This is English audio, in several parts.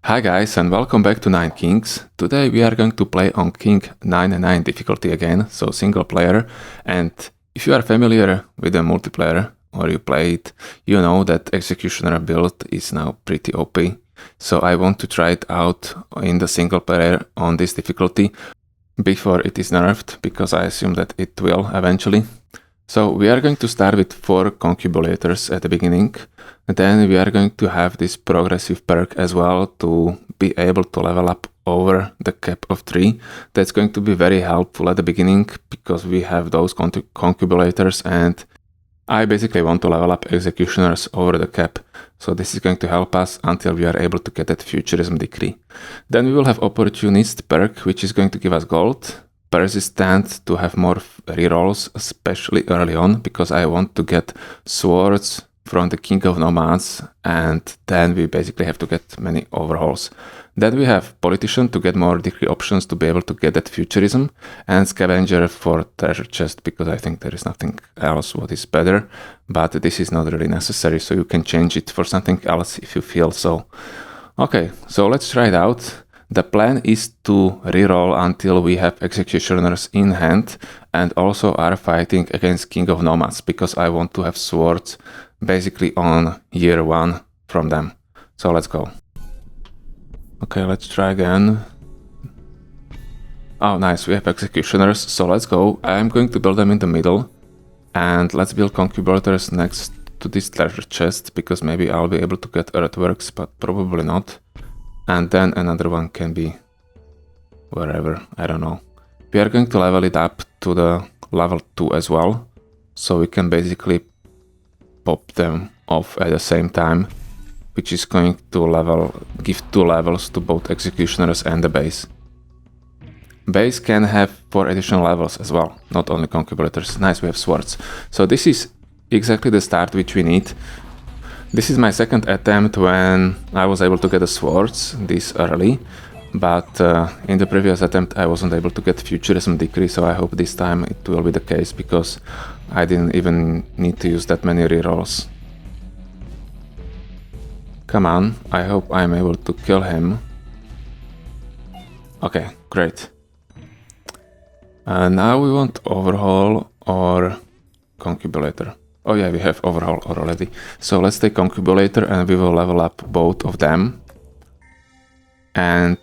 Hi guys and welcome back to Nine Kings. Today we are going to play on King 99 difficulty again, so single player. And if you are familiar with the multiplayer or you play it, you know that Executioner build is now pretty OP. So I want to try it out in the single player on this difficulty before it is nerfed, because I assume that it will eventually. So we are going to start with 4 concubulators at the beginning. Then we are going to have this progressive perk as well to be able to level up over the cap of 3. That's going to be very helpful at the beginning because we have those concubulators and I basically want to level up executioners over the cap. So this is going to help us until we are able to get that futurism decree. Then we will have opportunist perk, which is going to give us gold. Persistent to have more rerolls, especially early on, because I want to get swords from the King of Nomads, and then we basically have to get many overhauls. Then we have politician to get more decree options to be able to get that futurism, and scavenger for treasure chest, because I think there is nothing else what is better, but this is not really necessary, so you can change it for something else if you feel so. Okay, so let's try it out. The plan is to reroll until we have executioners in hand and also are fighting against King of Nomads, because I want to have swords basically on year 1 from them. So let's go. Okay, let's try again. Oh nice, we have executioners, so let's go. I'm going to build them in the middle and let's build concubulators next to this treasure chest, because maybe I'll be able to get earthworks, but probably not. And then another one can be wherever, I don't know. We are going to level it up to the level 2 as well, so we can basically pop them off at the same time, which is going to give 2 levels to both executioners and the base. Base can have 4 additional levels as well, not only concubulators. Nice, we have swords. So this is exactly the start which we need. This is my second attempt when I was able to get the swords this early, but in the previous attempt I wasn't able to get futurism decree, so I hope this time it will be the case, because I didn't even need to use that many rerolls. Come on, I hope I'm able to kill him. Okay, great. Now we want overhaul or concubulator. Oh yeah, we have overhaul already. So let's take concubulator and we will level up both of them. And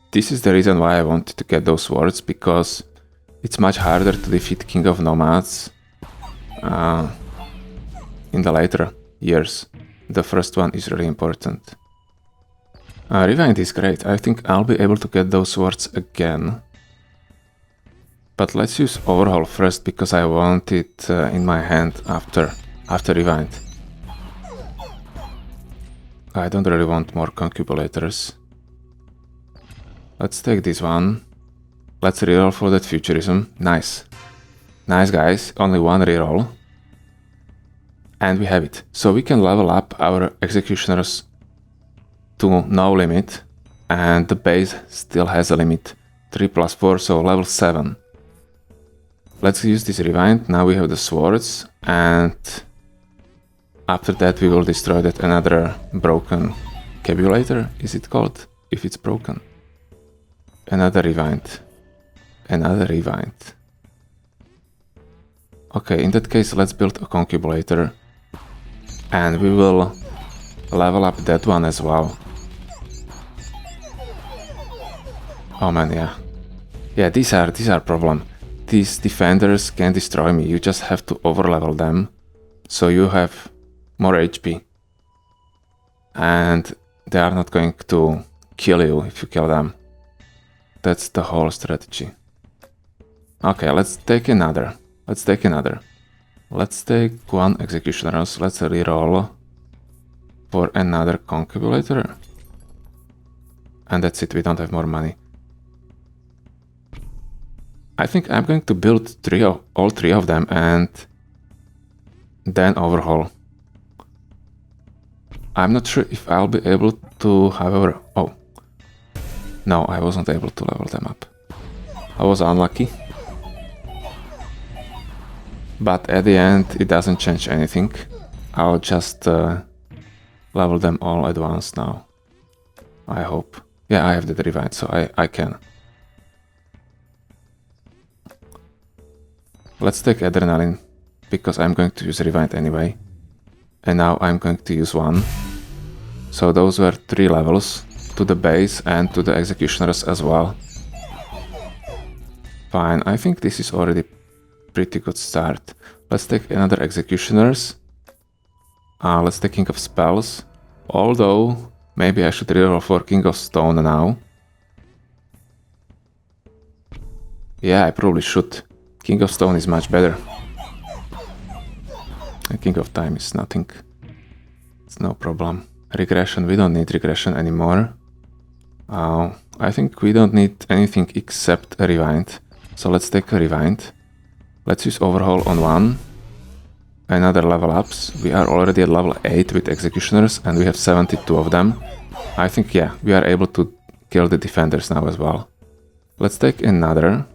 this is the reason why I wanted to get those swords, because it's much harder to defeat King of Nomads in the later years. The first one is really important. Rewind is great. I think I'll be able to get those swords again. But let's use overhaul first, because I want it in my hand after rewind. I don't really want more concubulators. Let's take this one. Let's reroll for that futurism. Nice. Nice guys, only 1 reroll. And we have it. So we can level up our executioners to no limit, and the base still has a limit. 3 plus 4, so level 7. Let's use this rewind. Now we have the swords, and after that we will destroy that another broken cabulator, is it called? If it's broken. Another rewind. Another rewind. Okay, in that case let's build a concubulator and we will level up that one as well. Oh man, yeah. Yeah, these are problem. These defenders can destroy me, you just have to overlevel them, so you have more HP. And they are not going to kill you if you kill them. That's the whole strategy. Okay, let's take another. Let's take 1 executioners, let's reroll for another concubulator. And that's it, we don't have more money. I think I'm going to build all 3 of them and then overhaul. I'm not sure if I'll be able to, however... Oh. No, I wasn't able to level them up. I was unlucky. But at the end it doesn't change anything. I'll just level them all at once now. I hope. Yeah, I have the rewind, so I can. Let's take adrenaline, because I'm going to use rewind anyway. And now I'm going to use 1. So those were 3 levels, to the base and to the executioners as well. Fine, I think this is already pretty good start. Let's take another executioners. Let's take King of Spells. Although, maybe I should reroll for King of Stone now. Yeah, I probably should. King of Stone is much better. And King of Time is nothing. It's no problem. Regression, we don't need regression anymore. I think we don't need anything except a rewind. So let's take a rewind. Let's use overhaul on 1. Another level ups. We are already at level 8 with executioners and we have 72 of them. I think, yeah, we are able to kill the defenders now as well. Let's take another.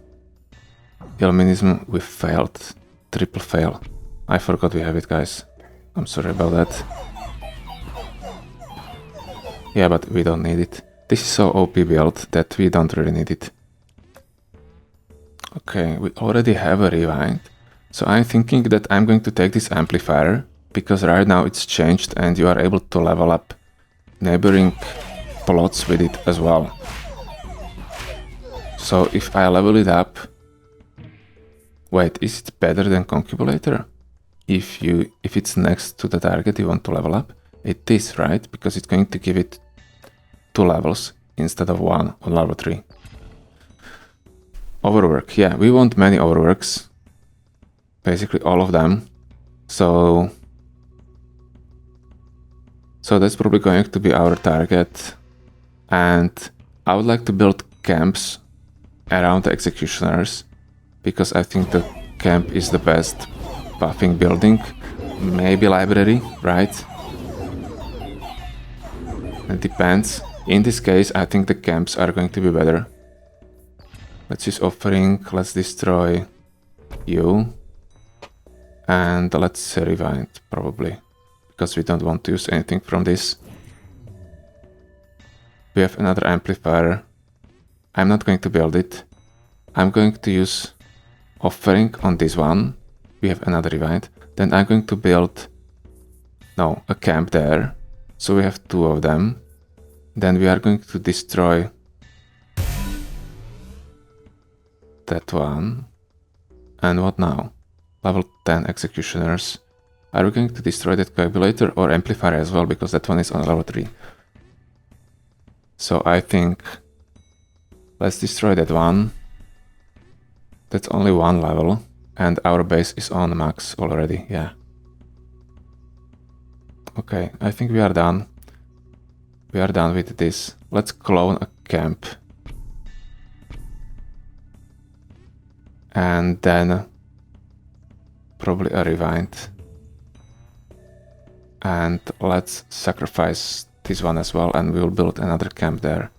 Illuminism, we failed. Triple fail. I forgot we have it, guys. I'm sorry about that. Yeah, but we don't need it. This is so OP build that we don't really need it. Okay, we already have a rewind. So I'm thinking that I'm going to take this amplifier, because right now it's changed and you are able to level up neighboring plots with it as well. So if I level it up... Wait, is it better than Concubulator? If it's next to the target you want to level up? It is, right? Because it's going to give it 2 levels instead of 1 on level 3. Overwork, yeah, we want many overworks. Basically all of them. So that's probably going to be our target. And I would like to build camps around the executioners, because I think the camp is the best buffing building. Maybe library, right? It depends. In this case, I think the camps are going to be better. Let's use offering, let's destroy you. And let's rewind, probably, because we don't want to use anything from this. We have another amplifier. I'm not going to build it. I'm going to use offering on this one. We have another rewind. Then I'm going to build, a camp there. So we have 2 of them. Then we are going to destroy that one. And what now? Level 10 executioners. Are we going to destroy that coagulator or amplifier as well, because that one is on level 3? So I think let's destroy that one. That's only 1 level and our base is on max already, yeah. Okay, I think we are done. We are done with this. Let's clone a camp. And then probably a rewind. And let's sacrifice this one as well and we'll build another camp there.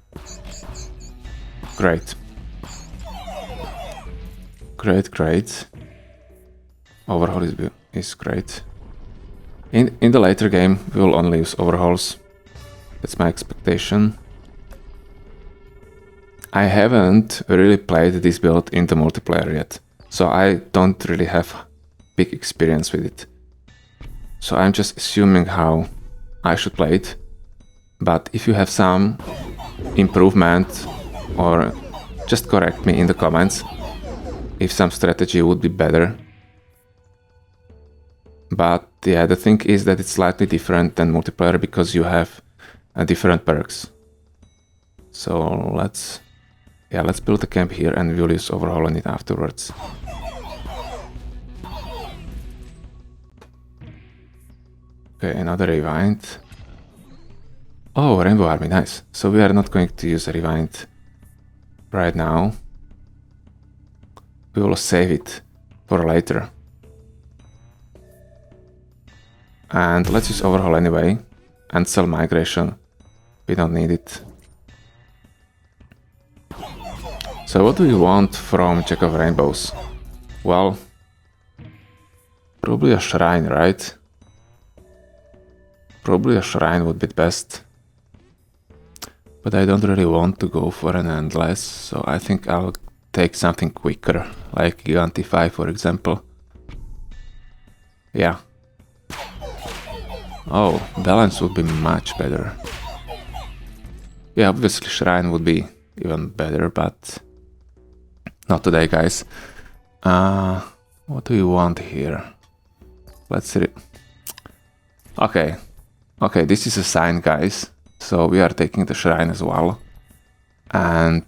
Great. Great. Overhaul is great. In the later game we will only use overhauls. That's my expectation. I haven't really played this build in the multiplayer yet, so I don't really have big experience with it. So I'm just assuming how I should play it. But if you have some improvement, or just correct me in the comments if some strategy would be better. But yeah, the thing is that it's slightly different than multiplayer because you have different perks. So let's build a camp here and we'll use overhaul on it afterwards. Okay, another rewind. Oh, Rainbow Army, nice. So we are not going to use a rewind right now. We will save it for later. And let's use overhaul anyway. And sell migration. We don't need it. So what do we want from Jack of Rainbows? Well, probably a shrine, right? Probably a shrine would be best. But I don't really want to go for an endless, so I think I'll take something quicker, like Gigantify, for example. Yeah. Oh, balance would be much better. Yeah, obviously Shrine would be even better, but not today, guys. What do we want here? Let's see. Okay. Okay, this is a sign, guys. So we are taking the Shrine as well. And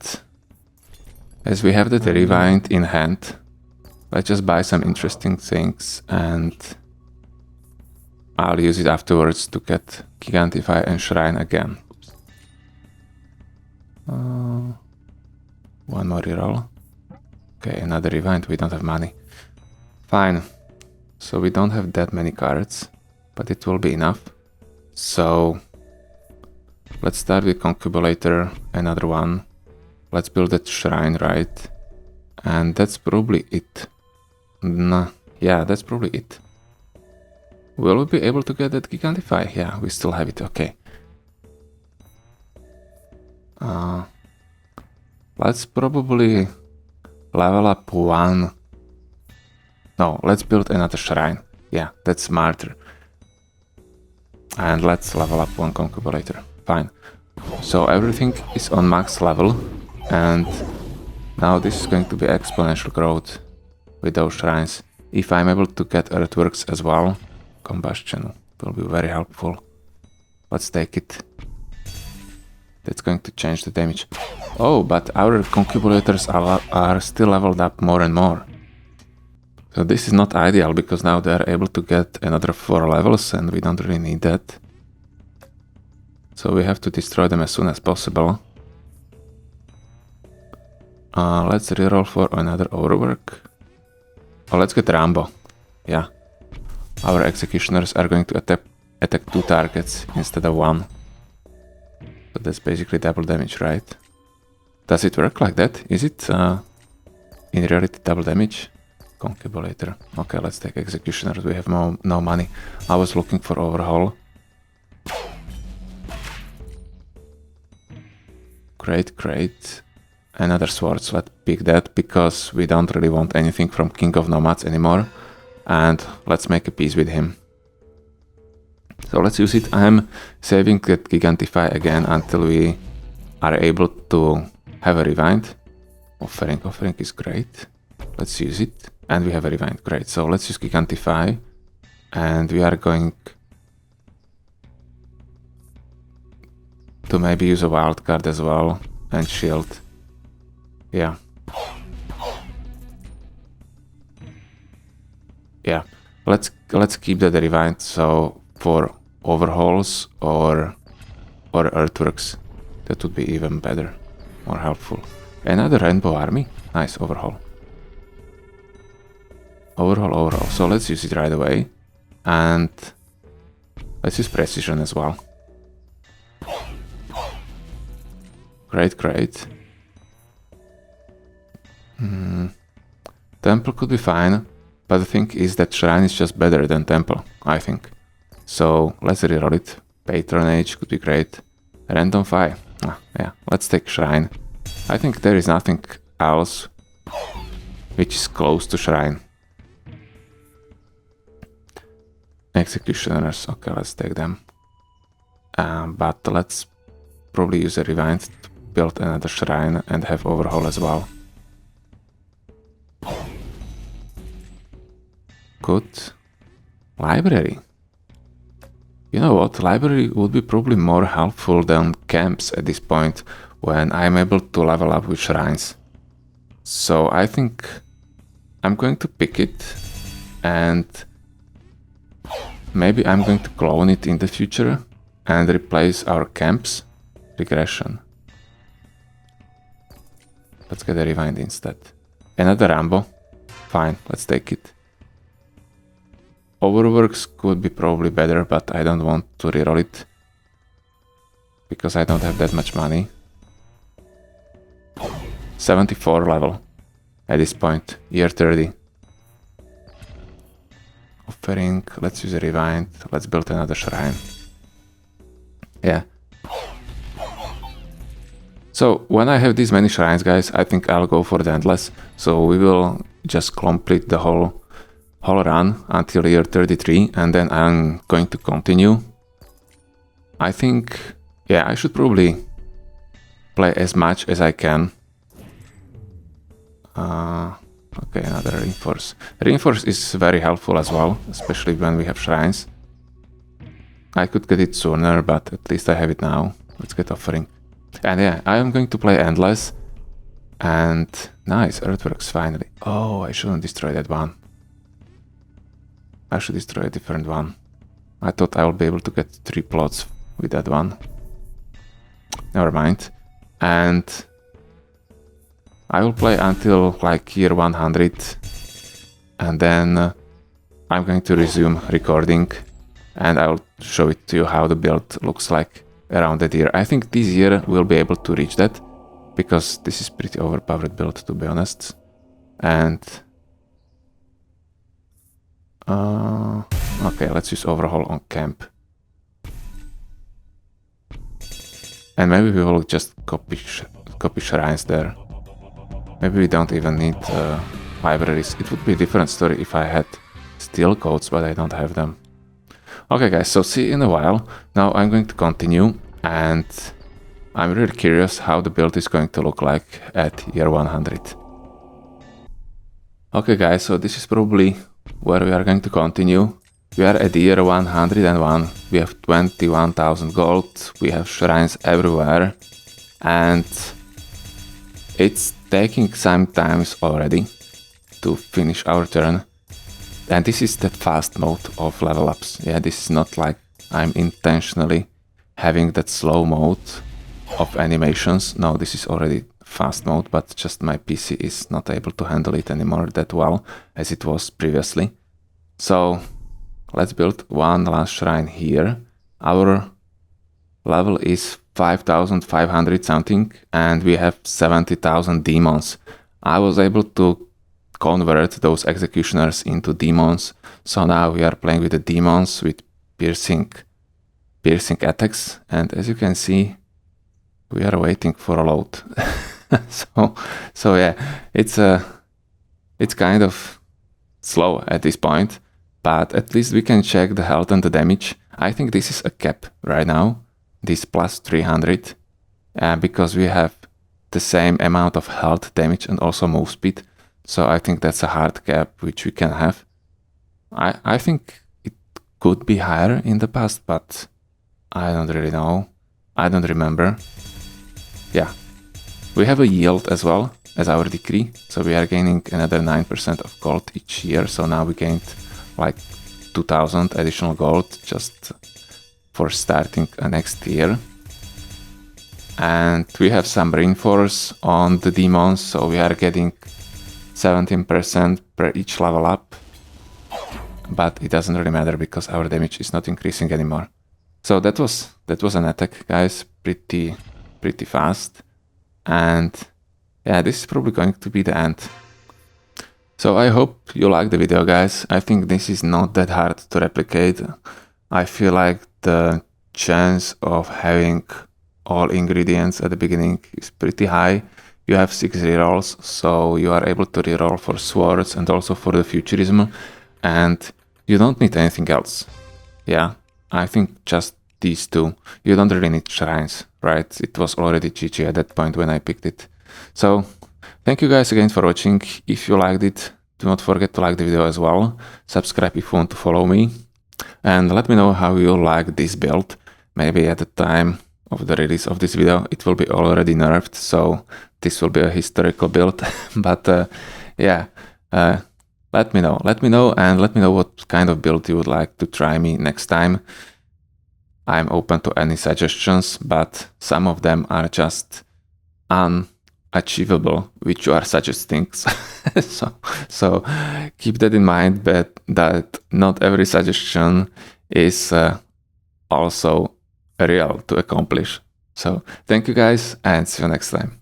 as we have the Rewind in hand, let's just buy some interesting things and I'll use it afterwards to get Gigantify and Shrine again. One more reroll. Okay, another Rewind, we don't have money. Fine. So we don't have that many cards, but it will be enough. So let's start with Concubulator, another one. Let's build that Shrine, right? And that's probably it. Nah, yeah, that's probably it. Will we be able to get that Gigantify? Yeah, we still have it, okay. Let's probably level up one. No, let's build another Shrine. Yeah, that's smarter. And let's level up one Concubulator. Fine. So everything is on max level. And now this is going to be exponential growth with those Shrines. If I'm able to get Earthworks as well, Combustion will be very helpful. Let's take it. That's going to change the damage. Oh, but our Concubulators are still leveled up more and more. So this is not ideal, because now they are able to get another 4 levels and we don't really need that. So we have to destroy them as soon as possible. Let's reroll for another overwork. Oh, let's get Rambo. Yeah. Our Executioners are going to attack 2 targets instead of 1. So that's basically double damage, right? Does it work like that? Is it in reality double damage? Concubulator. Okay, let's take Executioners. We have no money. I was looking for Overhaul. Great, great. Another Swords. Let's pick that because we don't really want anything from King of Nomads anymore. And let's make a peace with him. So let's use it. I'm saving that Gigantify again until we are able to have a Rewind. Offering is great. Let's use it. And we have a Rewind, great. So let's use Gigantify. And we are going to maybe use a wild card as well. And shield. Yeah. Yeah. Let's keep that Rewind. So for Overhauls or Earthworks, that would be even better. More helpful. Another Rainbow Army. Nice, Overhaul. Overhaul. So let's use it right away. And let's use Precision as well. Great, great. Temple could be fine, but the thing is that Shrine is just better than Temple, I think. So let's reroll it. Patronage could be great. Random 5. Yeah, let's take Shrine. I think there is nothing else which is close to Shrine. Executioners, okay, let's take them. But let's probably use a Rewind to build another Shrine and have Overhaul as well. Good. Library. You know what, library would be probably more helpful than camps at this point when I'm able to level up with Shrines. So I think I'm going to pick it and maybe I'm going to clone it in the future and replace our camps. Regression. Let's get a Rewind instead. Another Rambo. Fine, let's take it. Overworks could be probably better, but I don't want to reroll it because I don't have that much money. 74 level at this point, year 30. Offering, let's use a Rewind, let's build another Shrine. Yeah. So when I have these many shrines, guys, I think I'll go for the endless. So we will just complete the whole run until year 33, and then I'm going to continue. I think, yeah, I should probably play as much as I can. Okay, another reinforce. Reinforce is very helpful as well, especially when we have shrines. I could get it sooner, but at least I have it now. Let's get offering. And yeah, I am going to play endless. And nice, earthworks finally. Oh, I shouldn't destroy that one. I should destroy a different one. I thought I will be able to get 3 plots with that one. Never mind. And I will play until like year 100. And then I'm going to resume recording. And I'll show it to you how the build looks like around that year. I think this year we'll be able to reach that, because this is pretty overpowered build, to be honest. And okay, let's use overhaul on camp. And maybe we will just copy shrines there. Maybe we don't even need libraries. It would be a different story if I had steel codes, but I don't have them. Okay guys, so see you in a while. Now I'm going to continue, and I'm really curious how the build is going to look like at year 100. Okay guys, so this is probably where we are going to continue. We are at year 101, we have 21,000 gold, we have shrines everywhere, and it's taking some time already to finish our turn. And this is that fast mode of level ups. Yeah, this is not like I'm intentionally having that slow mode of animations. No, this is already fast mode, but just my PC is not able to handle it anymore that well as it was previously. So let's build one last shrine here. Our level is 5,500 something, and we have 70,000 demons. I was able to convert those executioners into demons, so now we are playing with the demons with piercing attacks, and as you can see, we are waiting for a load. so yeah, it's kind of slow at this point, but at least we can check the health and the damage. I think this is a cap right now, this plus 300, because we have the same amount of health, damage, and also move speed. So I think that's a hard cap which we can have. I think it could be higher in the past, but I don't really know. I don't remember. Yeah. We have a yield as well as our decree. So we are gaining another 9% of gold each year. So now we gained like 2,000 additional gold just for starting next year. And we have some reinforce on the demons. So we are getting 17% per each level up, but it doesn't really matter because our damage is not increasing anymore. So that was an attack, guys, pretty fast, and yeah, this is probably going to be the end. So I hope you liked the video, guys. I think this is not that hard to replicate. I feel like the chance of having all ingredients at the beginning is pretty high. You have 6 rerolls, so you are able to reroll for swords and also for the futurism, and you don't need anything else. Yeah, I think just these two. You don't really need shrines, right? It was already GG at that point when I picked it. So, thank you guys again for watching. If you liked it, do not forget to like the video as well. Subscribe if you want to follow me. And let me know how you like this build. Maybe at the time of the release of this video it will be already nerfed, so this will be a historical build. But yeah, let me know, and let me know what kind of build you would like to try me next time. I'm open to any suggestions, but some of them are just unachievable, which you are suggesting. so keep that in mind, but that not every suggestion is also real to accomplish. So thank you guys, and see you next time.